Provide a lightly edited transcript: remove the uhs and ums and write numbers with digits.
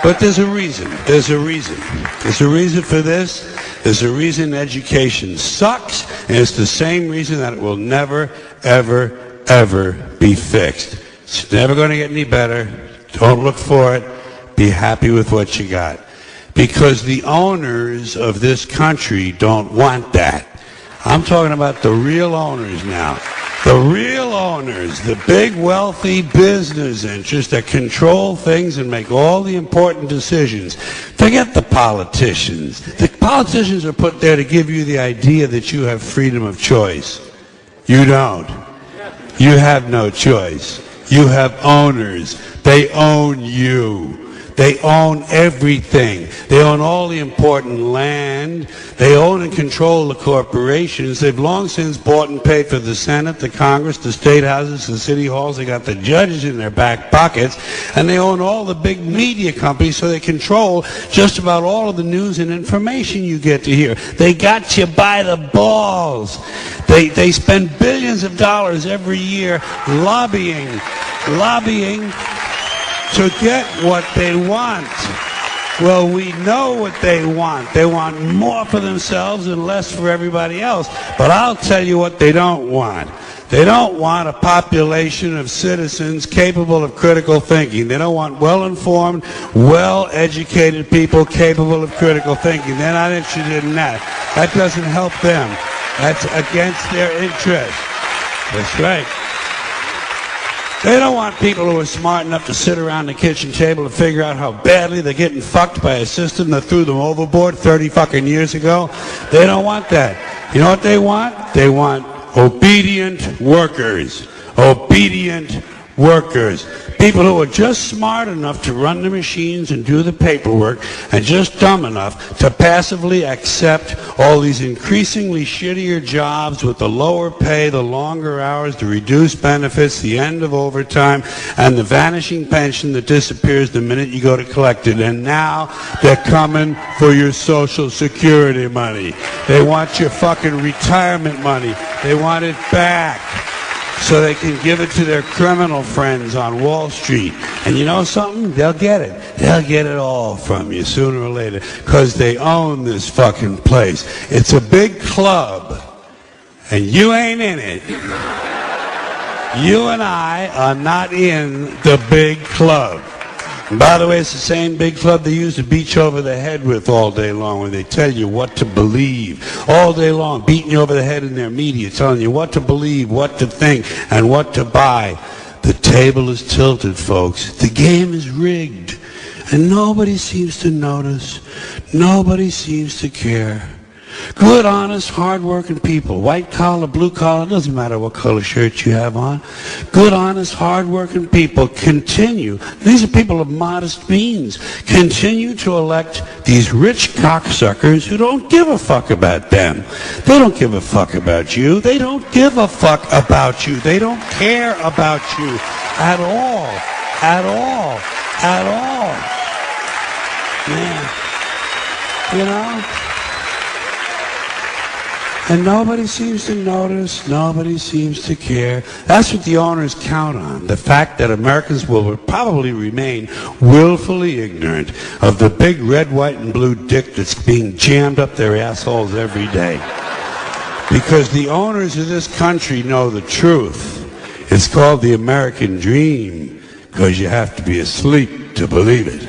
But there's a reason. There's a reason. There's a reason for this. There's a reason education sucks, and it's the same reason that it will never, ever, ever be fixed. It's never going to get any better. Don't look for it. Be happy with what you got. Because the owners of this country don't want that. I'm talking about the real owners now. The real owners, the big wealthy business interests that control things and make all the important decisions. Forget the politicians. The politicians are put there to give you the idea that you have freedom of choice. You don't. You have no choice. You have owners. They own you. They own everything. They own all the important land. They own and control the corporations. They've long since bought and paid for the Senate, the Congress, the state houses, the city halls. They got the judges in their back pockets. And they own all the big media companies, so they control just about all of the news and information you get to hear. They got you by the balls. They spend billions of dollars every year lobbying to get what they want. Well, we know what they want. They want more for themselves and less for everybody else. But I'll tell you what they don't want. They don't want a population of citizens capable of critical thinking. They don't want well-informed, well-educated people capable of critical thinking. They're not interested in that. That doesn't help them. That's against their interest. That's right. They don't want people who are smart enough to sit around the kitchen table and figure out how badly they're getting fucked by a system that threw them overboard 30 fucking years ago. They don't want that. You know what they want? They want obedient workers. Obedient workers. People who are just smart enough to run the machines and do the paperwork and just dumb enough to passively accept all these increasingly shittier jobs with the lower pay, the longer hours, the reduced benefits, the end of overtime, and the vanishing pension that disappears the minute you go to collect it. And now they're coming for your Social Security money. They want your fucking retirement money. They want it back, so they can give it to their criminal friends on Wall Street. And you know something? They'll get it. They'll get it all from you sooner or later, because they own this fucking place. It's a big club, and you ain't in it. You and I are not in the big club. And by the way, it's the same big club they used to beat you over the head with all day long when they tell you what to believe. All day long, beating you over the head in their media, telling you what to believe, what to think, and what to buy. The table is tilted, folks. The game is rigged. And nobody seems to notice. Nobody seems to care. Good, honest, hard-working people, white collar, blue collar, doesn't matter what color shirt you have on. Good, honest, hard-working people continue. These are people of modest means. Continue to elect these rich cocksuckers who don't give a fuck about them. They don't give a fuck about you. They don't give a fuck about you. They don't care about you at all. At all. At all. Man. You know? And nobody seems to notice, nobody seems to care. That's what the owners count on, the fact that Americans will probably remain willfully ignorant of the big red, white, and blue dick that's being jammed up their assholes every day. Because the owners of this country know the truth. It's called the American dream, because you have to be asleep to believe it.